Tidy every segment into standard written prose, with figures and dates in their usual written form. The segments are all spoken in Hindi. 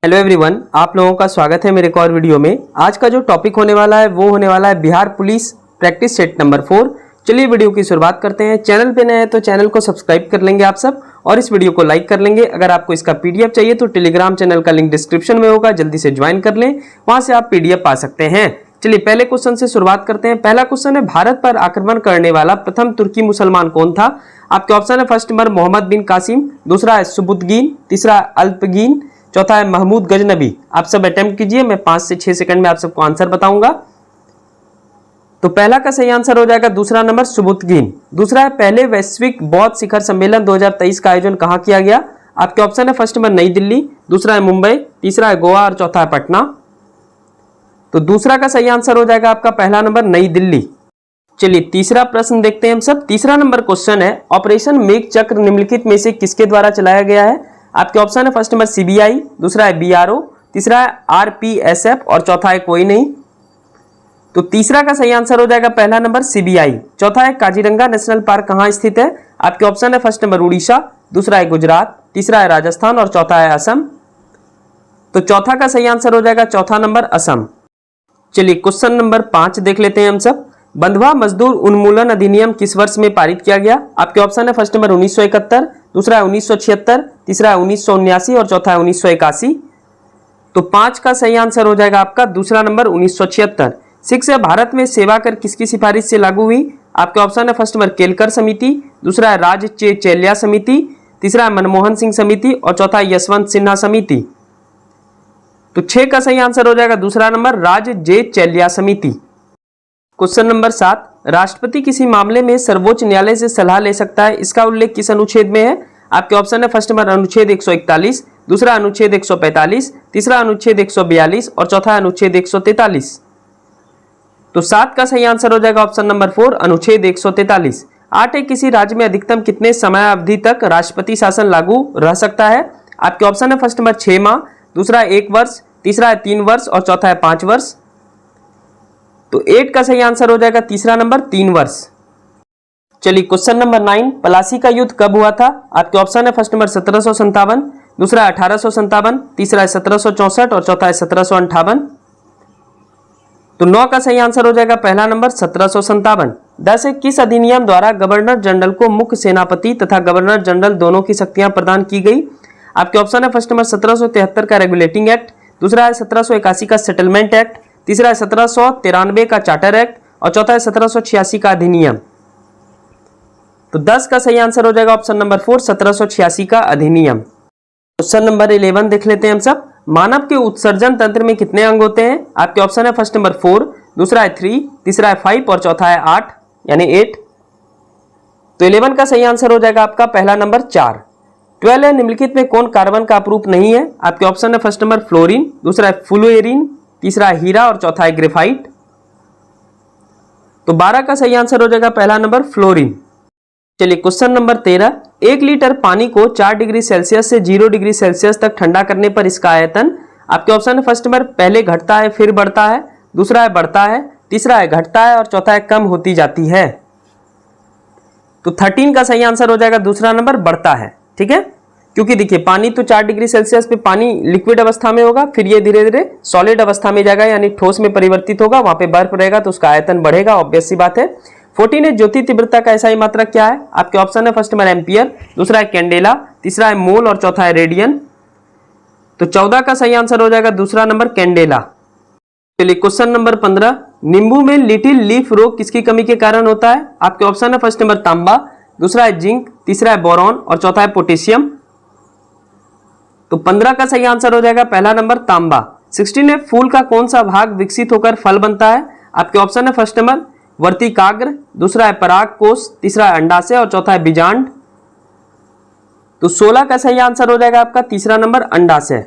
हेलो एवरीवन, आप लोगों का स्वागत है मेरे एक और वीडियो में। आज का जो टॉपिक होने वाला है वो होने वाला है Bihar police practice set number 4। चलिए वीडियो की शुरुआत करते हैं। चैनल पे नए हैं तो चैनल को सब्सक्राइब कर लेंगे आप सब और इस वीडियो को लाइक कर लेंगे। अगर आपको इसका पीडीएफ चाहिए तो टेलीग्राम चैनल का लिंक डिस्क्रिप्शन में होगा, जल्दी से ज्वाइन कर लें, वहां से आप पीडीएफ पा सकते हैं। चलिए पहले क्वेश्चन से शुरुआत करते हैं। पहला क्वेश्चन है, भारत पर आक्रमण करने वाला प्रथम तुर्की मुसलमान कौन था? आपके ऑप्शन है फर्स्ट नंबर मोहम्मद बिन कासिम, दूसरा है सुबुतगीन, तीसरा अल्पगीन, चौथा है महमूद गजनबी। आप सब अटेम्प्ट कीजिए, मैं 5 से 6 सेकंड में आप सबको आंसर बताऊंगा। तो पहला का सही आंसर हो जाएगा दूसरा नंबर सुबुतगीन। दूसरा है, पहले वैश्विक बौद्ध शिखर सम्मेलन 2023 का आयोजन कहां किया गया? आपके ऑप्शन है फर्स्ट नंबर नई दिल्ली, दूसरा है मुंबई, तीसरा है गोवा और चौथा है पटना। तो दूसरा का सही आंसर हो जाएगा आपका पहला नंबर नई दिल्ली। चलिए तीसरा प्रश्न देखते हैं हम सब। तीसरा नंबर क्वेश्चन है, ऑपरेशन मेघ चक्र निम्नलिखित में से किसके द्वारा चलाया गया है? आपके ऑप्शन है फर्स्ट नंबर सीबीआई, दूसरा है बीआरओ, तीसरा है आरपीएसएफ और चौथा है कोई नहीं। तो तीसरा का सही आंसर हो जाएगा पहला नंबर सीबीआई। चौथा है, काजीरंगा नेशनल पार्क कहां स्थित है? आपके ऑप्शन है फर्स्ट नंबर उड़ीसा, दूसरा है गुजरात, तीसरा है राजस्थान और चौथा है असम। तो चौथा का सही आंसर हो जाएगा चौथा नंबर असम। चलिए क्वेश्चन नंबर 5 देख लेते हैं हम सब। बंधुआ मजदूर उन्मूलन अधिनियम किस वर्ष में पारित किया गया? आपके ऑप्शन है फर्स्ट नंबर 1971, दूसरा है 1976, तीसरा है 1979 और चौथा है 1981। तो 5 का सही आंसर हो जाएगा आपका दूसरा नंबर 1976। 6 है, भारत में सेवा कर किसकी सिफारिश से लागू हुई? आपके ऑप्शन है फर्स्ट नंबर केलकर समिति, दूसरा है राज चे चेलिया समिति, तीसरा है मनमोहन सिंह समिति और चौथा है यशवंत सिन्हा समिति। तो 6 का सही आंसर हो जाएगा दूसरा नंबर राज जे चेलिया समिति। क्वेश्चन नंबर 7, राष्ट्रपति किसी मामले में सर्वोच्च न्यायालय से सलाह ले सकता है, इसका उल्लेख किस अनुच्छेद में है? आपके ऑप्शन है फर्स्ट नंबर अनुच्छेद 141, दूसरा अनुच्छेद 145, तीसरा अनुच्छेद 142 और चौथा अनुच्छेद 143। तो 7 का सही आंसर हो जाएगा ऑप्शन नंबर 4 अनुच्छेद 143। 8 है, किसी राज्य में अधिकतम कितने समय अवधि तक राष्ट्रपति शासन लागू रह सकता है? आपके ऑप्शन है फर्स्ट नंबर 6 माह, दूसरा है 1 वर्ष, तीसरा है 3 वर्ष और चौथा है 5 वर्ष। तो 8 का सही आंसर हो जाएगा तीसरा नंबर 3 वर्ष। चलिए क्वेश्चन नंबर 9, प्लासी का युद्ध कब हुआ था? आपके ऑप्शन है फर्स्ट नंबर 1757, दूसरा है 1857, तीसरा है 1764 और चौथा है 1758। तो 9 का सही आंसर हो जाएगा पहला नंबर 1757। 10 है, किस अधिनियम द्वारा गवर्नर जनरल को मुख्य सेनापति तथा गवर्नर जनरल दोनों की शक्तियां प्रदान की गई? आपके ऑप्शन है फर्स्ट नंबर 1773 का रेगुलेटिंग एक्ट, दूसरा है 1781 का सेटलमेंट एक्ट, तीसरा है 1793 का चार्टर एक्ट और चौथा है 1786 का अधिनियम। तो 10 का सही आंसर हो जाएगा ऑप्शन नंबर 4 1786 का अधिनियम। क्वेश्चन नंबर 11 देख लेते हैं हम सब। मानव के उत्सर्जन तंत्र में कितने अंग होते हैं? आपके ऑप्शन है फर्स्ट नंबर 4, दूसरा है 3, तीसरा है 5 और चौथा है 8 यानी 8। तो 11 का सही आंसर हो जाएगा आपका पहला नंबर 4। 12 है, निम्नलिखित में कौन कार्बन का अपरूप नहीं है? आपके ऑप्शन है फर्स्ट नंबर फ्लोरीन, दूसरा है फ्लूएरिन, तीसरा है हीरा और चौथा है ग्रेफाइट। तो 12 का सही आंसर हो जाएगा पहला नंबर फ्लोरीन। चलिए क्वेश्चन नंबर 13, 1 लीटर पानी को 4 डिग्री सेल्सियस से 0 डिग्री सेल्सियस तक ठंडा करने पर इसका आयतन? आपके ऑप्शन है फर्स्ट नंबर पहले घटता है फिर बढ़ता है, दूसरा है बढ़ता है, तीसरा है घटता है और चौथा है कम होती जाती है। तो 13 का सही आंसर हो जाएगा दूसरा नंबर बढ़ता है। ठीक है, क्योंकि देखिए पानी तो 4 डिग्री सेल्सियस पे पानी लिक्विड अवस्था में होगा, फिर ये धीरे धीरे सॉलिड अवस्था में जाएगा यानी ठोस में परिवर्तित होगा, वहां पे बर्फ रहेगा तो उसका आयतन बढ़ेगा, ऑब्वियस सी बात है। 14 है, ज्योति तीव्रता का एसआई मात्रक क्या है? आपके ऑप्शन है फर्स्ट नंबर एम्पियर, दूसरा है कैंडेला, तीसरा है मोल और चौथा है रेडियन। तो 14 का सही आंसर हो जाएगा दूसरा नंबर कैंडेला। चलिए क्वेश्चन नंबर 15, नींबू में लिटिल लीफ रोग किसकी कमी के कारण होता है? आपके ऑप्शन है फर्स्ट नंबर तांबा, दूसरा है जिंक, तीसरा है बोरॉन और चौथा है पोटेशियम। तो 15 का सही आंसर हो जाएगा पहला नंबर तांबा। 16 है, फूल का कौन सा भाग विकसित होकर फल बनता है? आपके ऑप्शन है फर्स्ट नंबर वर्तिकाग्र, दूसरा है पराग कोष, तीसरा है अंडाशय और चौथा है बीजांड। तो 16 का सही आंसर हो जाएगा आपका तीसरा नंबर अंडाशय।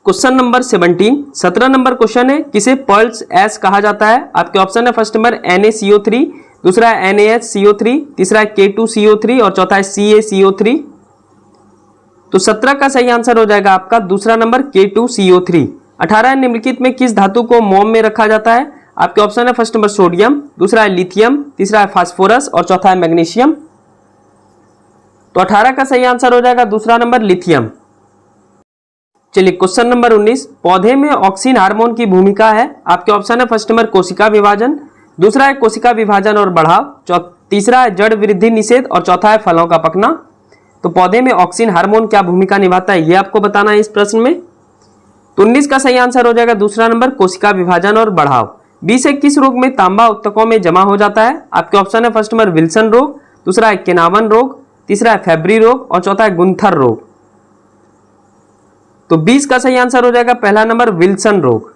क्वेश्चन नंबर 17, 17 नंबर क्वेश्चन है, किसे पर्ल्स एस कहा जाता है? आपके ऑप्शन है फर्स्ट नंबर NaCO3, दूसरा है NaHCO3, तीसरा है K2CO3 और चौथा है CaCO3। तो 17 का सही आंसर हो जाएगा आपका दूसरा नंबर K2CO3। 18 निम्नलिखित में किस धातु को मोम में रखा जाता है? आपके ऑप्शन है फर्स्ट नंबर सोडियम, दूसरा है लिथियम, तीसरा है फास्फोरस और चौथा है मैग्नीशियम। तो 18 का सही आंसर हो जाएगा दूसरा नंबर लिथियम। चलिए क्वेश्चन नंबर 19, पौधे में ऑक्सिन हार्मोन की भूमिका है। आपके ऑप्शन है फर्स्ट नंबर कोशिका विभाजन, दूसरा है कोशिका विभाजन और बढ़ाव, तीसरा है जड़ वृद्धि निषेध और चौथा है फलों का पकना। तो पौधे में ऑक्सिन हार्मोन क्या भूमिका निभाता है ये आपको बताना है इस प्रश्न में। तो 19 का सही आंसर हो जाएगा दूसरा नंबर कोशिका विभाजन और बढ़ाव। 20 से किस रोग में तांबा उत्तकों में जमा हो जाता है? आपके ऑप्शन है फर्स्ट नंबर विल्सन रोग, दूसरा है केनावन रोग, तीसरा है फेब्री रोग और चौथा है गुंथर रोग। तो 20 का सही आंसर हो जाएगा पहला नंबर विल्सन रोग।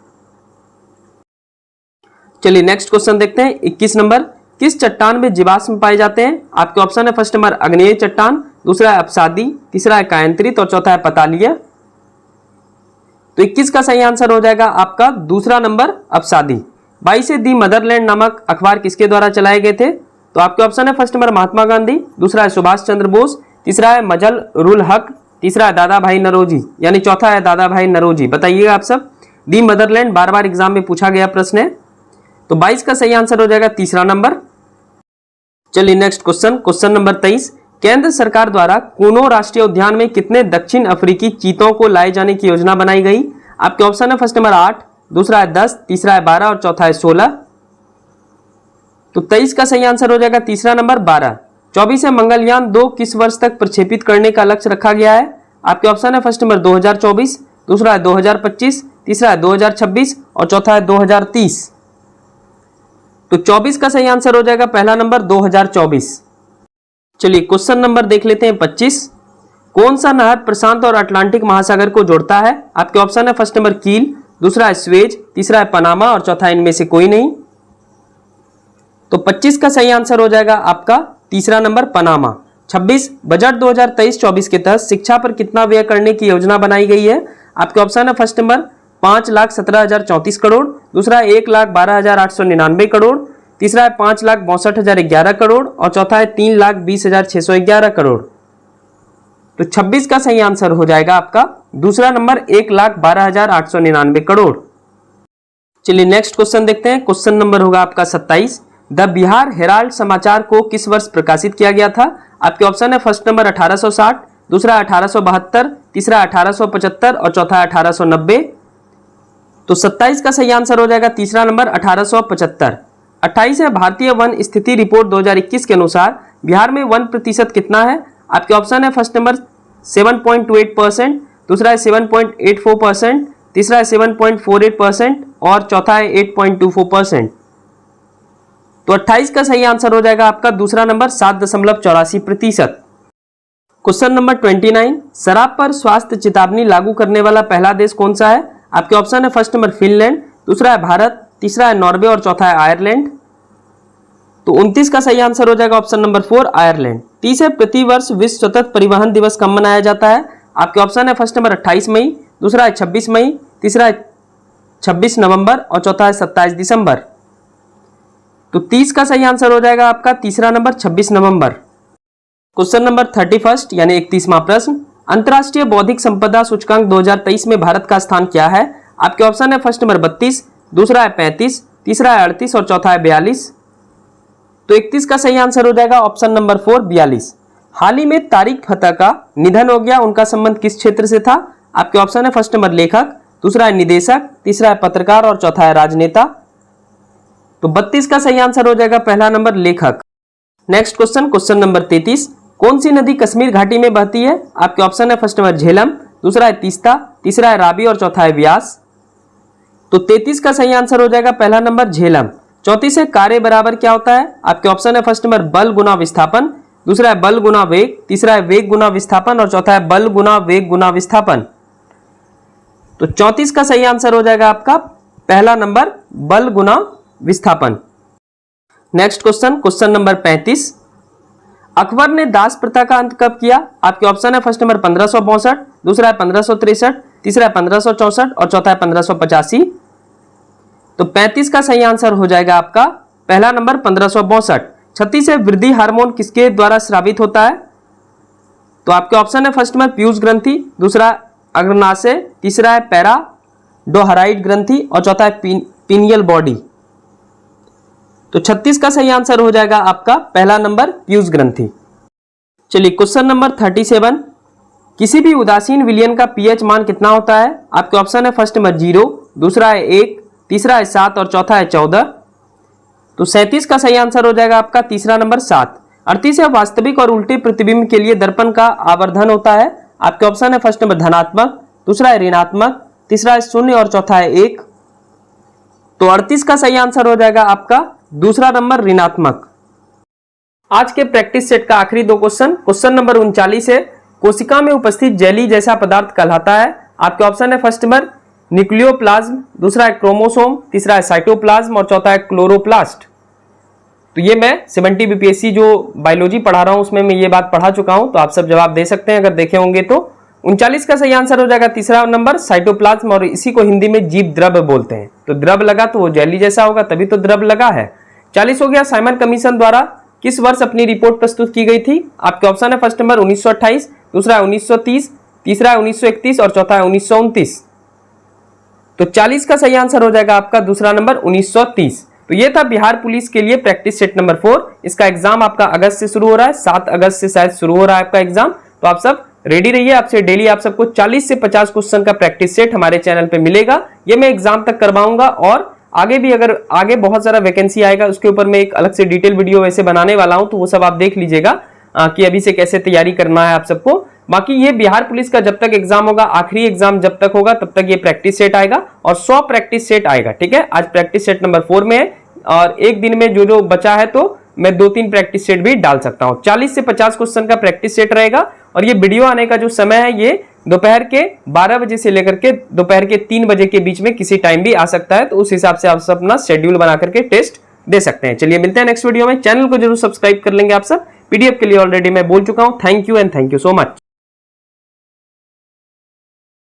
चलिए नेक्स्ट क्वेश्चन देखते हैं 21 नंबर, किस चट्टान में जीवाश्म पाए जाते हैं? आपके ऑप्शन है फर्स्ट नंबर आग्नेय चट्टान, दूसरा है अपसादी, तीसरा है कायंत्रित और चौथा है पतालीय। तो 21 का सही आंसर हो जाएगा आपका दूसरा नंबर अपसादी। 22 से दी मदरलैंड नामक अखबार किसके द्वारा चलाए गए थे? तो आपके ऑप्शन है फर्स्ट नंबर महात्मा गांधी, दूसरा है सुभाष चंद्र बोस, तीसरा है मजल रुल हक, तीसरा है दादा भाई नरोजी, यानी चौथा है दादा भाई नरोजी। बताइएगा आप सब। दी मदरलैंड बार बार एग्जाम में पूछा गया प्रश्न है। तो 22 का सही आंसर हो जाएगा तीसरा नंबर। चलिए नेक्स्ट क्वेश्चन, क्वेश्चन नंबर 23, केंद्र सरकार द्वारा कूनो राष्ट्रीय उद्यान में कितने दक्षिण अफ्रीकी चीतों को लाए जाने की योजना बनाई गई? आपके ऑप्शन है फर्स्ट नंबर 8, दूसरा है 10, तीसरा है 12 और चौथा है 16। तो 23 का सही आंसर हो जाएगा तीसरा नंबर 12। 24 है मंगलयान 2 किस वर्ष तक प्रक्षेपित करने का लक्ष्य रखा गया है? आपके ऑप्शन है फर्स्ट नंबर 2024, दूसरा है 2025, तीसरा है 2026 और चौथा है 2030। तो 24 का सही आंसर हो जाएगा पहला नंबर 2024। चलिए क्वेश्चन नंबर देख लेते हैं 25, कौन सा नहर प्रशांत और अटलांटिक महासागर को जोड़ता है? आपके ऑप्शन है फर्स्ट नंबर कील, दूसरा है स्वेज, तीसरा है पनामा और चौथा इनमें से कोई नहीं। तो 25 का सही आंसर हो जाएगा आपका तीसरा नंबर पनामा। 26, बजट 2023-24 के तहत शिक्षा पर कितना व्यय करने की योजना बनाई गई है? आपके ऑप्शन है फर्स्ट नंबर 5,17,034 करोड़, दूसरा है 1,12,899 करोड़, तीसरा है 5,62,011 करोड़ और चौथा है 3,20,611 करोड़। तो 26 का सही आंसर हो जाएगा आपका दूसरा नंबर 1,12,899 करोड़। चलिए नेक्स्ट क्वेश्चन देखते हैं, क्वेश्चन नंबर होगा आपका 27, द बिहार हेराल्ड समाचार को किस वर्ष प्रकाशित किया गया था? आपके ऑप्शन है फर्स्ट नंबर 1860, दूसरा 1872, तीसरा 1875 और चौथा 1890। तो 27 का सही आंसर हो जाएगा तीसरा नंबर 1875। 28 है भारतीय वन स्थिति रिपोर्ट 2021 के अनुसार बिहार में वन प्रतिशत कितना है? आपके ऑप्शन है फर्स्ट नंबर 7.28%, दूसरा है 7.84%, तीसरा है 7.48% और चौथा है 8.24%। तो 28 का सही आंसर हो जाएगा आपका दूसरा नंबर 7.84%। क्वेश्चन नंबर 29, शराब पर स्वास्थ्य चेतावनी लागू करने वाला पहला देश कौन सा है? आपके ऑप्शन है फर्स्ट नंबर फिनलैंड, दूसरा है भारत, तीसरा है नॉर्वे और चौथा है आयरलैंड। तो 29 का सही आंसर हो जाएगा ऑप्शन नंबर 4 आयरलैंड। 30 है प्रति वर्ष विश्व सतत परिवहन दिवस कब मनाया जाता है? आपके ऑप्शन है फर्स्ट नंबर 28 मई, दूसरा है 26 मई, तीसरा है 26 नवंबर और चौथा है 27 दिसंबर। तो 30 का सही आंसर हो जाएगा आपका तीसरा नंबर 26 नवंबर। क्वेश्चन नंबर 31 यानी 31वां प्रश्न, अंतर्राष्ट्रीय बौद्धिक संपदा सूचकांक 2023 में भारत का स्थान क्या है? आपके ऑप्शन है फर्स्ट नंबर 32, दूसरा है 35, तीसरा है 38 और चौथा है 42। तो 31 का सही आंसर हो जाएगा ऑप्शन नंबर 4 42। हाल ही में तारिक फतेह का निधन हो गया, उनका संबंध किस क्षेत्र से था? आपके ऑप्शन है फर्स्ट नंबर लेखक, दूसरा है निदेशक, तीसरा है पत्रकार और चौथा है राजनेता। तो 32 का सही आंसर हो जाएगा पहला नंबर लेखक। नेक्स्ट क्वेश्चन, क्वेश्चन नंबर 33, कौन सी नदी कश्मीर घाटी में बहती है? आपके ऑप्शन है फर्स्ट नंबर झेलम, दूसरा है तीस्ता, तीसरा है रावी और चौथा है व्यास। तो 33 का सही आंसर हो जाएगा पहला नंबर झेलम। 34 है कार्य बराबर क्या होता है? आपके ऑप्शन है फर्स्ट नंबर बल गुना विस्थापन, दूसरा है बल गुना वेग, तीसरा है वेग गुना विस्थापन और चौथा है बल गुना वेग गुना विस्थापन। तो 34 का सही आंसर हो जाएगा आपका पहला नंबर बल गुना विस्थापन। Next question, question number 35, Akbar ने दास प्रथा का अंत कब किया? आपके ऑप्शन है फर्स्ट नंबर 1562, दूसरा है 1563, तीसरा है 1564 और चौथा है 1585। तो 35 का सही आंसर हो जाएगा आपका पहला नंबर 1562। 36 है वृद्धि हार्मोन किसके द्वारा स्रावित होता है? तो आपके ऑप्शन है फर्स्ट नंबर पीयूष ग्रंथि, दूसरा अग्नाशय, तीसरा है पैराडोहराइड ग्रंथि और चौथा है पीनियल बॉडी। तो 36 का सही आंसर हो जाएगा आपका पहला नंबर पीयूष ग्रंथि। चलिए क्वेश्चन नंबर 37, किसी भी उदासीन विलयन का पीएच मान कितना होता है? आपके ऑप्शन है फर्स्ट नंबर 0, दूसरा है 1, तीसरा है 7 और चौथा है 14। तो 37 का सही आंसर हो जाएगा आपका तीसरा नंबर 7। 38 है वास्तविक और उल्टे प्रतिबिंब के लिए दर्पण का आवर्धन होता है। आपके ऑप्शन है फर्स्ट नंबर धनात्मक, दूसरा है ऋणात्मक, तीसरा है 0 और चौथा है 1। तो 38 का सही आंसर हो जाएगा आपका दूसरा नंबर ऋणात्मक। आज के प्रैक्टिस सेट का आखिरी 2 क्वेश्चन नंबर 39 है, कोशिका में उपस्थित जेली जैसा पदार्थ कहलाता है। आपके ऑप्शन है फर्स्ट नंबर न्यूक्लियोप्लाज्म, दूसरा है क्रोमोसोम, तीसरा है साइटोप्लाज्म और चौथा है क्लोरोप्लास्ट। तो ये मैं 70 बीपीएससी जो बायोलॉजी पढ़ा रहा हूं उसमें मैं ये बात पढ़ा चुका हूं, तो आप सब जवाब दे सकते हैं अगर देखे होंगे तो। 39 का सही आंसर हो जाएगा तीसरा नंबर साइटोप्लाज्म, और इसी को हिंदी में जीव द्रव बोलते हैं। तो द्रव लगा तो वो जेली जैसा होगा, तभी तो द्रव लगा है। 40 हो गया, साइमन कमीशन द्वारा किस वर्ष अपनी रिपोर्ट प्रस्तुत की गई थी? आपके ऑप्शन है फर्स्ट नंबर 1928, दूसरा है 1930, तीसरा है 1931 और चौथा है 1929। तो 40 का सही आंसर हो जाएगा आपका दूसरा नंबर 1930। तो ये था बिहार पुलिस के लिए प्रैक्टिस सेट नंबर 4। इसका एग्जाम आपका अगस्त से शुरू हो रहा है, 7 अगस्त से शायद शुरू हो रहा है आपका एग्जाम। तो आप सब रेडी रहिए, आपसे डेली आप सबको 40 से 50 क्वेश्चन का प्रैक्टिस सेट हमारे चैनल पे मिलेगा। ये मैं एग्जाम तक करवाऊंगा, और आगे भी अगर आगे बहुत सारा वैकेंसी आएगा उसके ऊपर मैं एक अलग से डिटेल वीडियो वैसे बनाने वाला हूं, तो वो सब आप देख लीजिएगा कि अभी से कैसे तैयारी करना है आप सबको। बाकी ये बिहार पुलिस का जब तक एग्जाम होगा, आखिरी एग्जाम जब तक होगा तब तक ये प्रैक्टिस सेट आएगा और 100 प्रैक्टिस सेट आएगा। ठीक है, आज प्रैक्टिस सेट नंबर 4 में है, और एक दिन में जो बचा है तो मैं 2-3 प्रैक्टिस सेट भी डाल सकता हूं। 40 से 50 क्वेश्चन का प्रैक्टिस सेट रहेगा, और ये वीडियो आने का जो समय है ये दोपहर के 12 बजे से लेकर के दोपहर के 3 बजे के बीच में किसी टाइम भी आ सकता है। तो उस हिसाब से आप सब अपना शेड्यूल बना करके टेस्ट दे सकते हैं। चलिए मिलते हैं नेक्स्ट वीडियो में। चैनल को जरूर सब्सक्राइब कर लेंगे आप सब। पीडीएफ के लिए ऑलरेडी मैं बोल चुका हूं। Thank you and thank you so much.